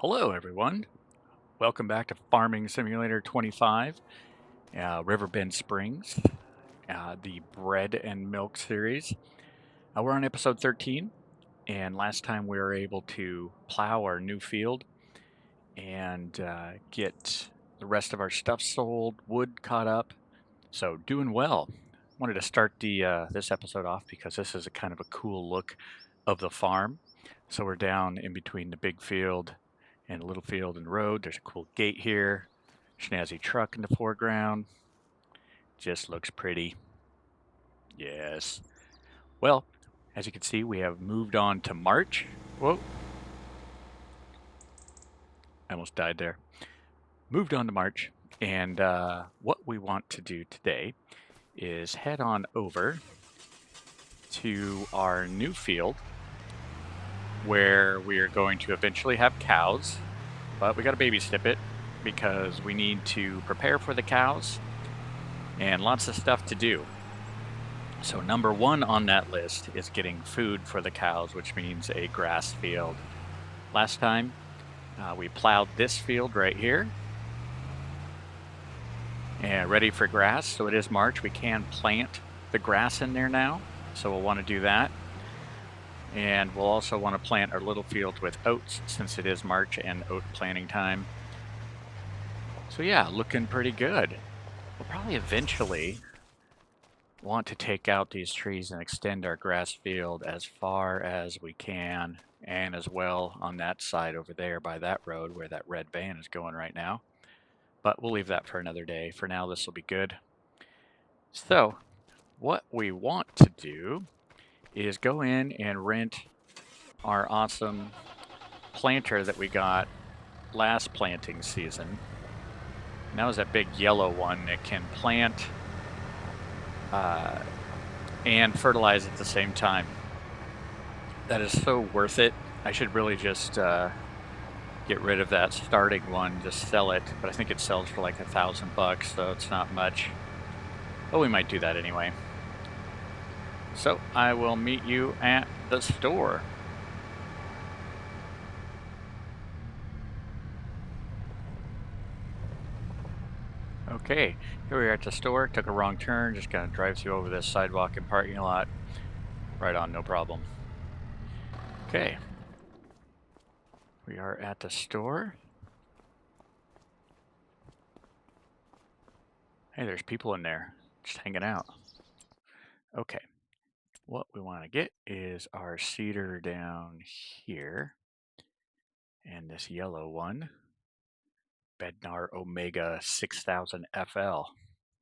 Hello, everyone. Welcome back to Farming Simulator 25, Riverbend Springs, the bread and milk series. We're on episode 13, and last time we were able to plow our new field and get the rest of our stuff sold, wood caught up. So doing well. Wanted to start this episode off because this is a kind of a cool look of the farm. So we're down in between the big field and a little field and road. There's a cool gate here, snazzy truck in the foreground. Just looks pretty. Yes. Well, as you can see, we have moved on to March. Whoa. I almost died there. Moved on to March. And what we want to do today is head on over to our new field where we are going to eventually have cows, but we got to baby-step it because we need to prepare for the cows and lots of stuff to do. So number one on that list is getting food for the cows, which means a grass field. Last time we plowed this field right here and ready for grass. So it is March. We can plant the grass in there now. So we'll want to do that. And we'll also want to plant our little field with oats since it is March and oat planting time. So yeah, looking pretty good. We'll probably eventually want to take out these trees and extend our grass field as far as we can, and as well on that side over there by that road where that red van is going right now. But we'll leave that for another day. For now, this will be good. So what we want to do is go in and rent our awesome planter that we got last planting season. And that was that big yellow one that can plant and fertilize at the same time. That is so worth it. I should really just get rid of that starting one, just sell it, but I think it sells for like $1,000, so it's not much. But we might do that anyway. So I will meet you at the store. Okay, here we are at the store. Took a wrong turn, just gonna drive through over this sidewalk and parking lot. Right on, no problem. Okay, we are at the store. Hey, there's people in there, just hanging out. Okay, what we want to get is our cedar down here, and this yellow one, Bednar Omega 6000 FL.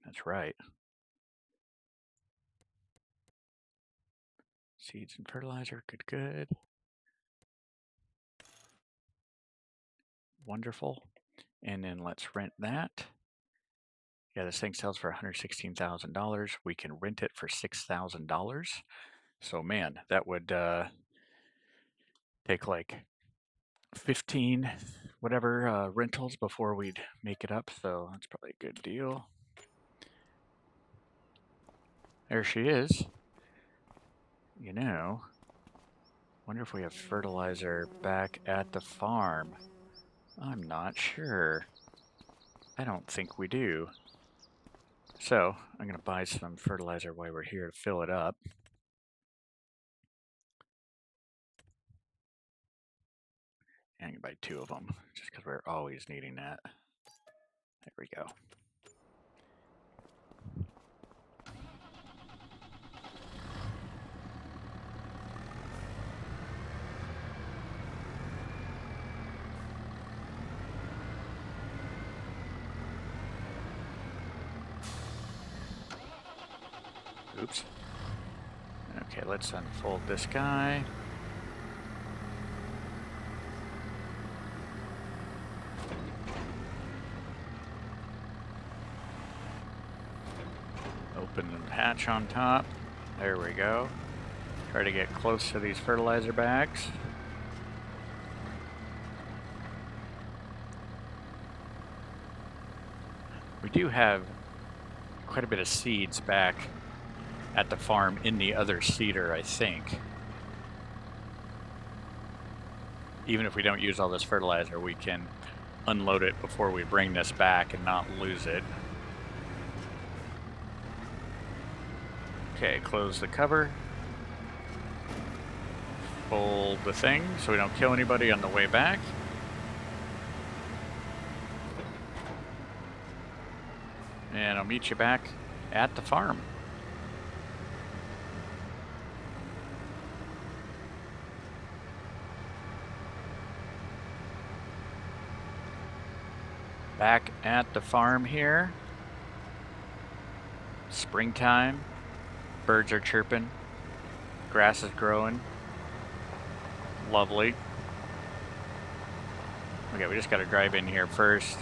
That's right. Seeds and fertilizer, good. Wonderful. And then let's rent that. Yeah, this thing sells for $116,000. We can rent it for $6,000. So man, that would take like 15 whatever rentals before we'd make it up. So that's probably a good deal. There she is. You know, wonder if we have fertilizer back at the farm. I'm not sure. I don't think we do. So I'm going to buy some fertilizer while we're here to fill it up. And I'm going to buy 2 of them just because we're always needing that. There we go. Oops. Okay, let's unfold this guy. Open the hatch on top. There we go. Try to get close to these fertilizer bags. We do have quite a bit of seeds back at the farm in the other cedar, I think. even if we don't use all this fertilizer, we can unload it before we bring this back and not lose it. Okay, close the cover. Fold the thing so we don't kill anybody on the way back. And I'll meet you back at the farm. Back at the farm here. Springtime. Birds are chirping. Grass is growing. Lovely. Okay, we just got to drive in here first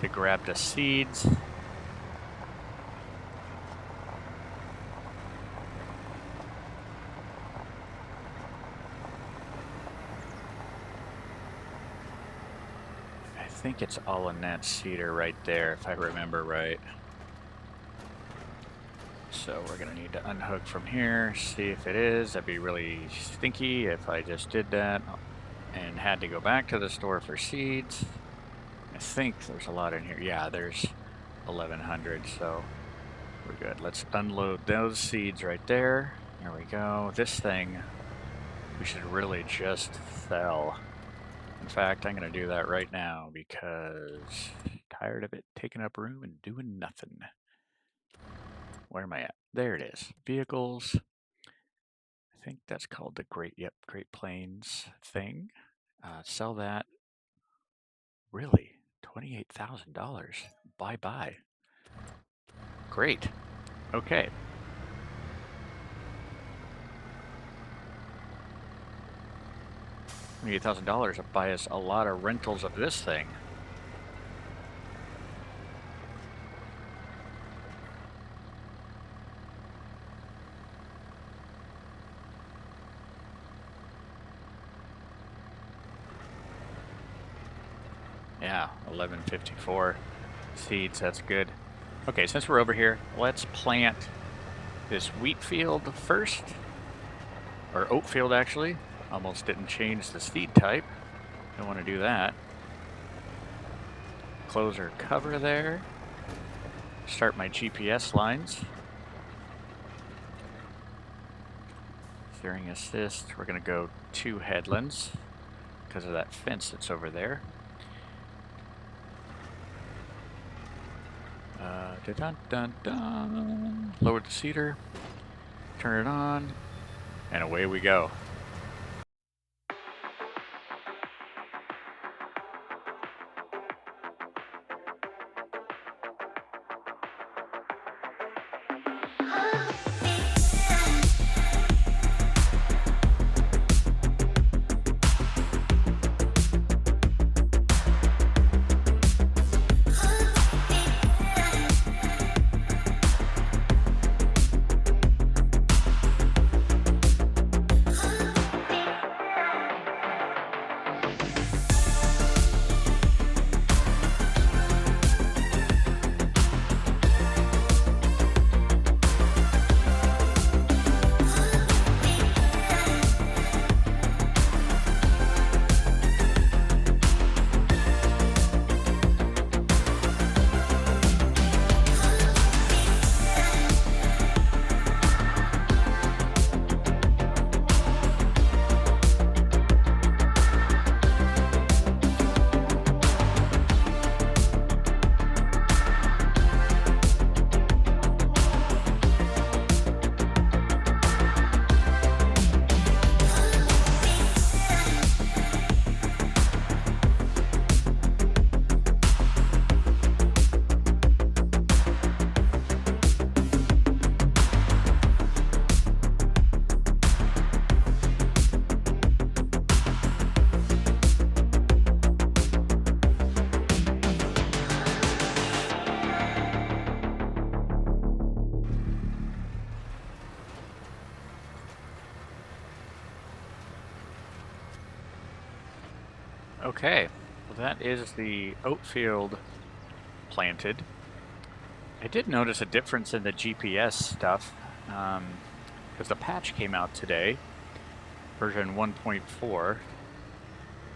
to grab the seeds. I think it's all in that cedar right there, if I remember right. So we're gonna need to unhook from here, see if it is. That'd be really stinky if I just did that and had to go back to the store for seeds. I think there's a lot in here. Yeah, there's 1,100, so we're good. Let's unload those seeds right there. There we go. This thing, we should really just sell. In fact, I'm gonna do that right now because I'm tired of it taking up room and doing nothing. Where am I at? There it is. Vehicles. I think that's called the Great Plains thing. Sell that. Really? $28,000. Bye-bye. Great. Okay. $28,000 will buy us a lot of rentals of this thing. Yeah, 1154 seeds, that's good. Okay, since we're over here, let's plant this wheat field first, or oat field actually. Almost didn't change the seed type. Don't want to do that. Close our cover there. Start my GPS lines. Steering assist, we're gonna go 2 headlands because of that fence that's over there. Dun, dun, dun. Lower the cedar, turn it on, and away we go. Okay, well that is the oat field planted. I did notice a difference in the GPS stuff because the patch came out today, version 1.4,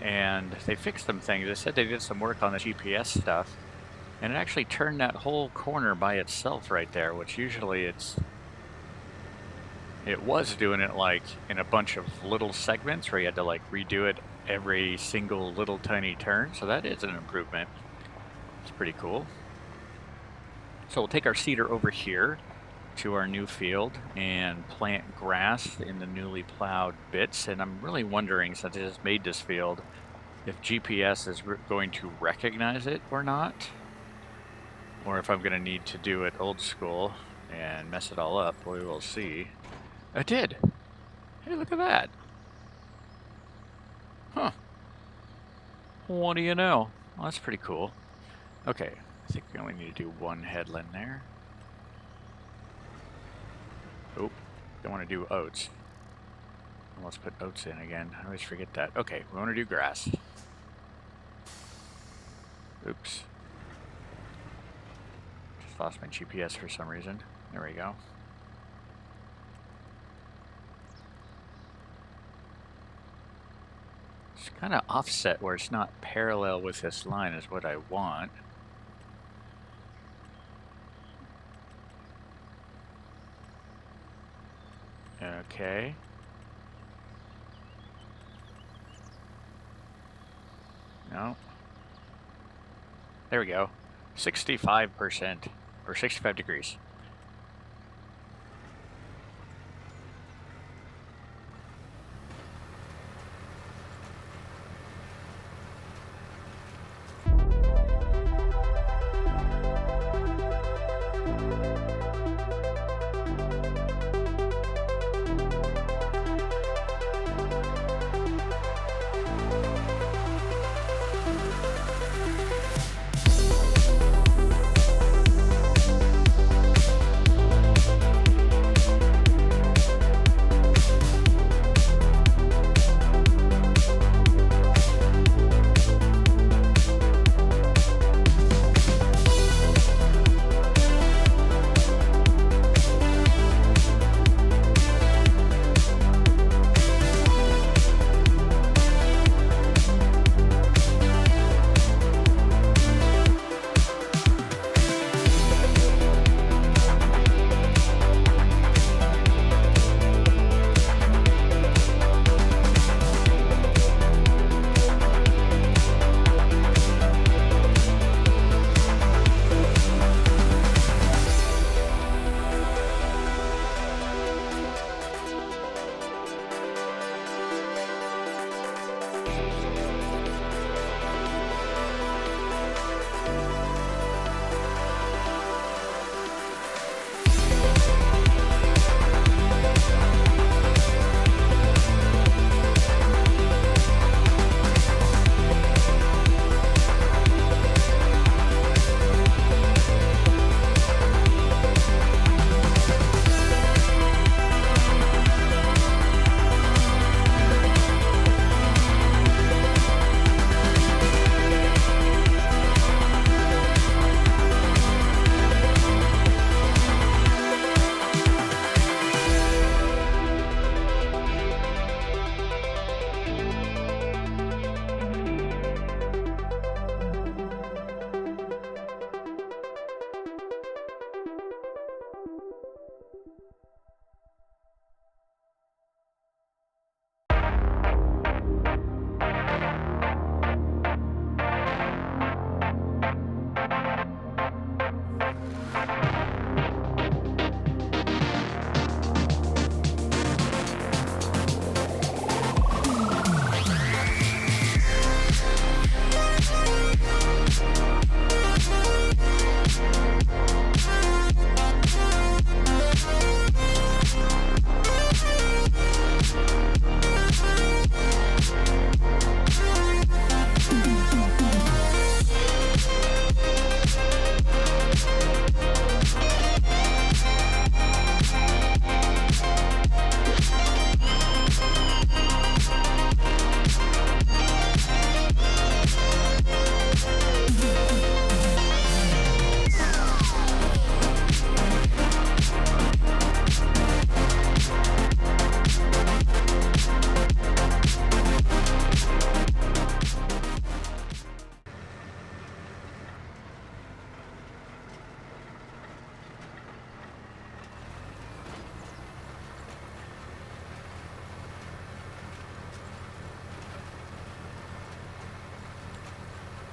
and they fixed some things. They said they did some work on the GPS stuff, and it actually turned that whole corner by itself right there, which usually it was doing it like in a bunch of little segments where you had to like redo it every single little tiny turn. So that is an improvement. It's pretty cool. So we'll take our seeder over here to our new field and plant grass in the newly plowed bits. And I'm really wondering, since I just made this field, if GPS is going to recognize it or not, or if I'm going to need to do it old school and mess it all up. We will see. It did. Hey, look at that. Huh. What do you know? Well, that's pretty cool. Okay, I think we only need to do one headland there. Oh, don't want to do oats. Let's put oats in again. I always forget that. Okay, we want to do grass. Oops. Just lost my GPS for some reason. There we go. It's kind of offset where it's not parallel with this line is what I want. Okay. No. There we go. 65% or 65 degrees.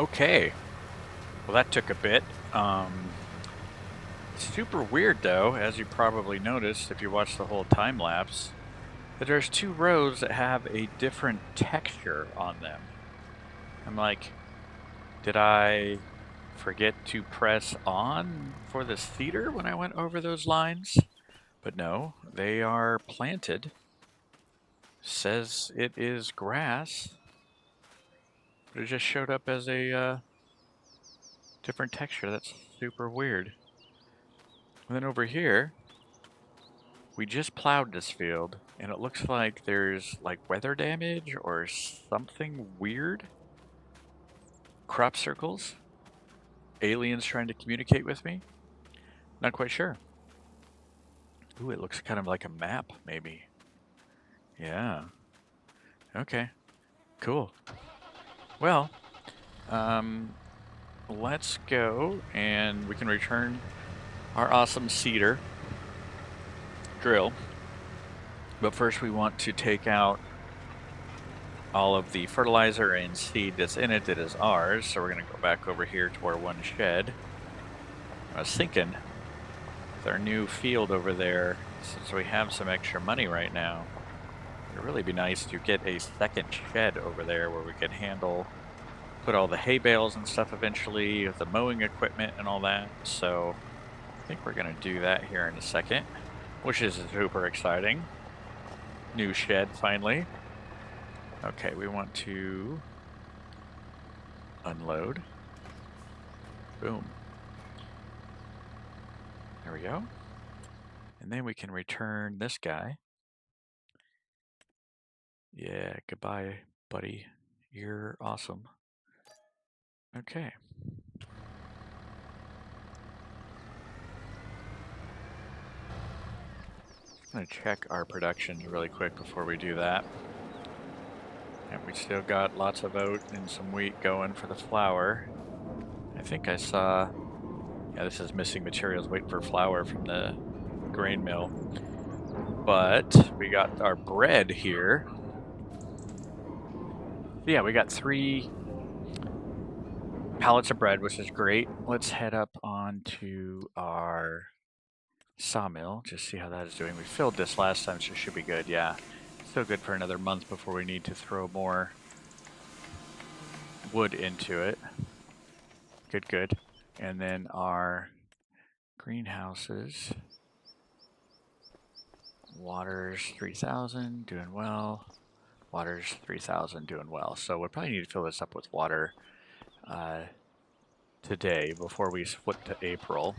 Okay, well that took a bit. Super weird though, as you probably noticed if you watched the whole time lapse, that there's two rows that have a different texture on them. I'm like, did I forget to press on for the cedar when I went over those lines? But no, they are planted. Says it is grass, but it just showed up as a different texture. That's super weird. And then over here, we just plowed this field, and it looks like there's like weather damage or something weird. Crop circles? Aliens trying to communicate with me? Not quite sure. Ooh, it looks kind of like a map, maybe. Yeah. Okay. Cool. Well, let's go and we can return our awesome cedar drill. But first we want to take out all of the fertilizer and seed that's in it that is ours. So we're going to go back over here to our one shed. I was thinking with our new field over there, since we have some extra money right now, it'd really be nice to get a second shed over there where we could put all the hay bales and stuff eventually with the mowing equipment and all that. So I think we're going to do that here in a second, which is super exciting. New shed finally. Okay, we want to unload. Boom. There we go. And then we can return this guy. Yeah, goodbye, buddy. You're awesome. Okay. I'm gonna check our productions really quick before we do that. And we still got lots of oat and some wheat going for the flour. I think I saw, yeah, this is missing materials, waiting for flour from the grain mill. But we got our bread here. Yeah, we got 3 pallets of bread, which is great. Let's head up onto our sawmill, just see how that is doing. We filled this last time, so it should be good. Yeah, still good for another month before we need to throw more wood into it. Good, good. And then our greenhouses. Water's 3,000, doing well. Water's 3,000, doing well. So we'll probably need to fill this up with water today before we flip to April.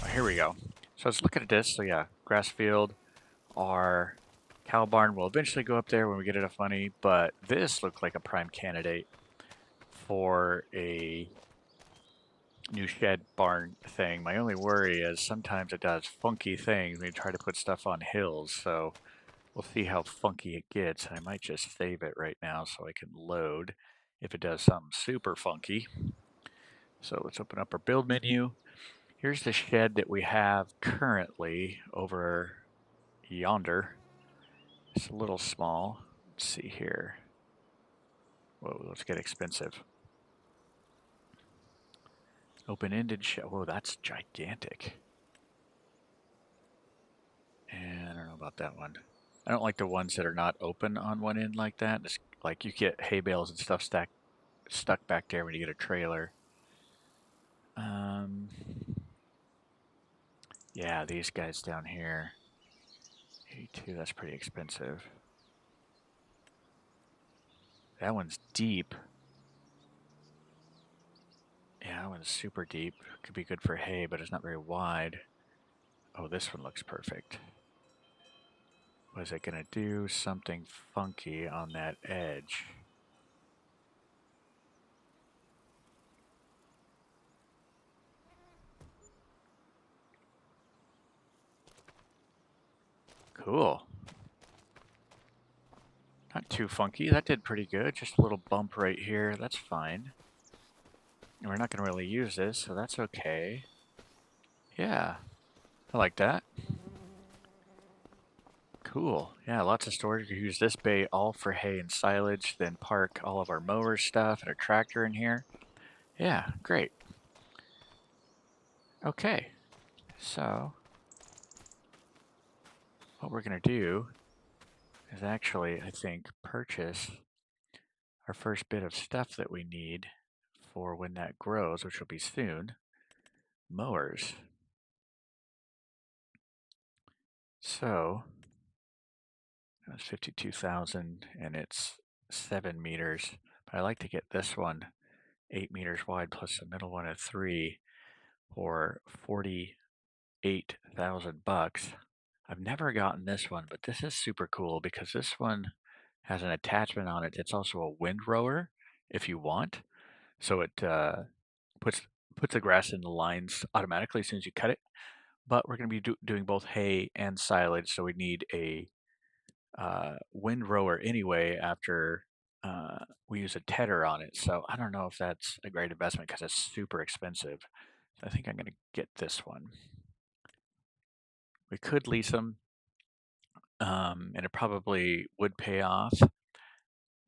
Oh, here we go. So let's look at this. So yeah, grass field. Our cow barn will eventually go up there when we get enough money, but this looked like a prime candidate for a new shed barn thing. My only worry is sometimes it does funky things when you try to put stuff on hills, so we'll see how funky it gets. I might just save it right now so I can load if it does something super funky. So let's open up our build menu. Here's the shed that we have currently over yonder. It's a little small. Let's see here. Whoa, let's get expensive. Open-ended shed. Whoa, that's gigantic. And I don't know about that one. I don't like the ones that are not open on one end like that. It's like you get hay bales and stuff stuck back there when you get a trailer. Yeah, these guys down here. 82, that's pretty expensive. That one's deep. Yeah, that one's super deep. Could be good for hay, but it's not very wide. Oh, this one looks perfect. Was it gonna do something funky on that edge? Cool. Not too funky. That did pretty good. Just a little bump right here. That's fine. And we're not going to really use this, so that's okay. Yeah. I like that. Cool. Yeah, lots of storage. We can use this bay all for hay and silage, then park all of our mower stuff and a tractor in here. Yeah, great. Okay, so what we're going to do is actually, I think, purchase our first bit of stuff that we need for when that grows, which will be soon, mowers. So that's 52,000 and it's 7 meters. But I like to get this one 8 meters wide plus the middle one at 3 for 48,000 bucks. I've never gotten this one, but this is super cool because this one has an attachment on it. It's also a windrower if you want. So it puts the grass in the lines automatically as soon as you cut it. But we're going to be doing both hay and silage, so we need a windrower anyway after we use a tedder on it. So I don't know if that's a great investment because it's super expensive. So I think I'm going to get this one. We could lease them, and it probably would pay off,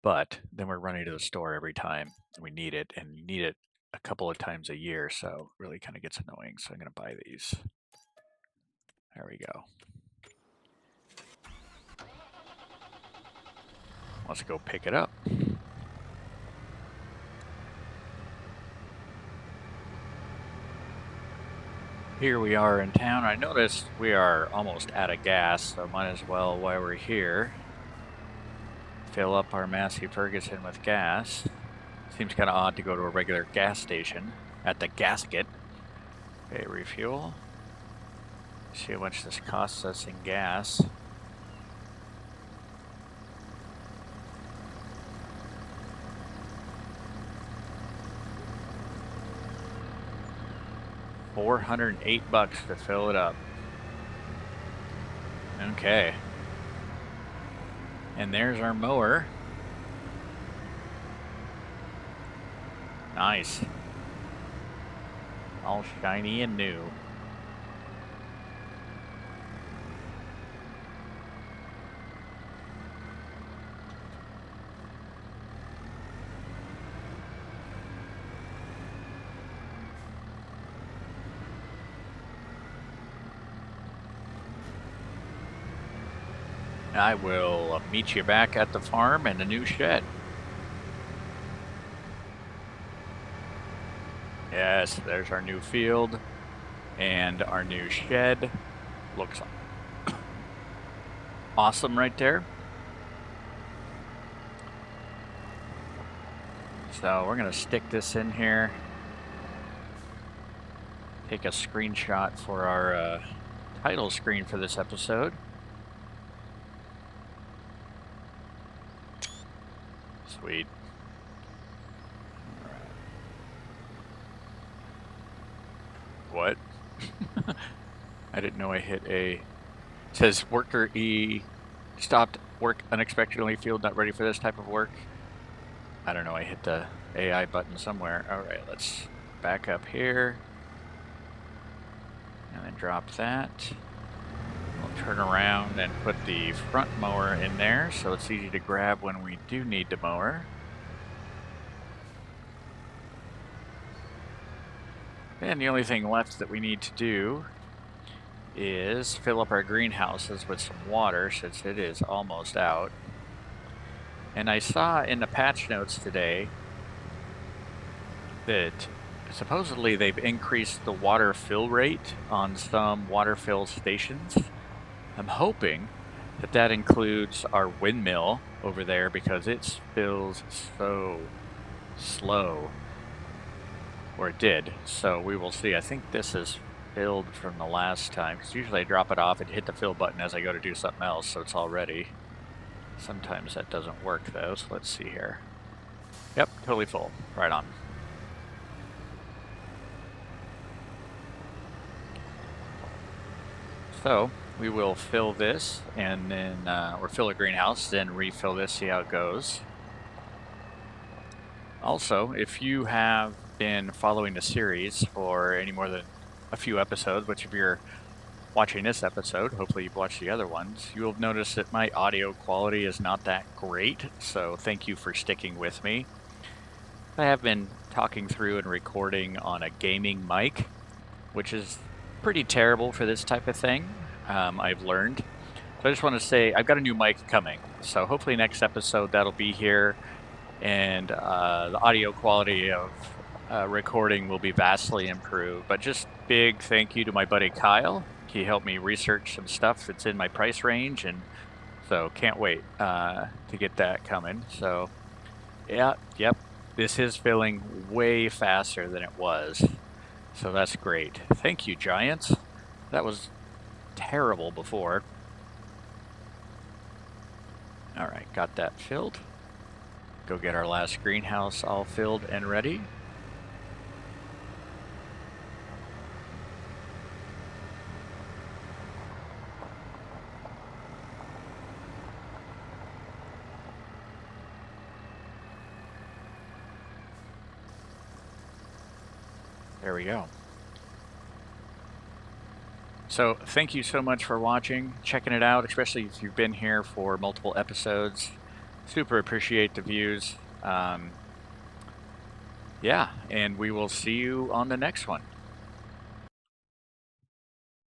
but then we're running to the store every time we need it, and you need it a couple of times a year, so it really kind of gets annoying. So I'm going to buy these. There we go. Let's go pick it up. Here we are in town. I noticed we are almost out of gas, so might as well, while we're here, fill up our Massey Ferguson with gas. Seems kind of odd to go to a regular gas station at the gasket. Okay, refuel. See how much this costs us in gas. $408 to fill it up. Okay. And there's our mower. Nice. All shiny and new. I will meet you back at the farm and the new shed. Yes, there's our new field and our new shed. Looks awesome right there. So we're gonna stick this in here. Take a screenshot for our title screen for this episode. Sweet. What? I didn't know I hit a... It says worker E stopped work unexpectedly, field not ready for this type of work. I don't know, I hit the AI button somewhere. Alright, let's back up here. And then drop that. We'll turn around and put the front mower in there so it's easy to grab when we do need the mower. And the only thing left that we need to do is fill up our greenhouses with some water since it is almost out. And I saw in the patch notes today that supposedly they've increased the water fill rate on some water fill stations. I'm hoping that that includes our windmill over there because it fills so slow. Or it did, so we will see. I think this is filled from the last time, because usually I drop it off and hit the fill button as I go to do something else, so it's all ready. Sometimes that doesn't work though, so let's see here. Yep, totally full. Right on. So we will fill this and then, or fill a greenhouse, then refill this, see how it goes. Also, if you have been following the series for any more than a few episodes, which if you're watching this episode, hopefully you've watched the other ones, you will notice that my audio quality is not that great, so thank you for sticking with me. I have been talking through and recording on a gaming mic, which is pretty terrible for this type of thing, I've learned. So I just want to say I've got a new mic coming, so hopefully next episode that'll be here, and the audio quality of recording will be vastly improved. But just big thank you to my buddy Kyle. He helped me research some stuff that's in my price range, and so can't wait to get that coming. So yeah, yep, this is filling way faster than it was, so that's great. Thank you, Giants. That was terrible before. All right, got that filled. Go get our last greenhouse all filled and ready. There we go. So thank you so much for watching, checking it out, especially if you've been here for multiple episodes. Super appreciate the views. Yeah, and we will see you on the next one.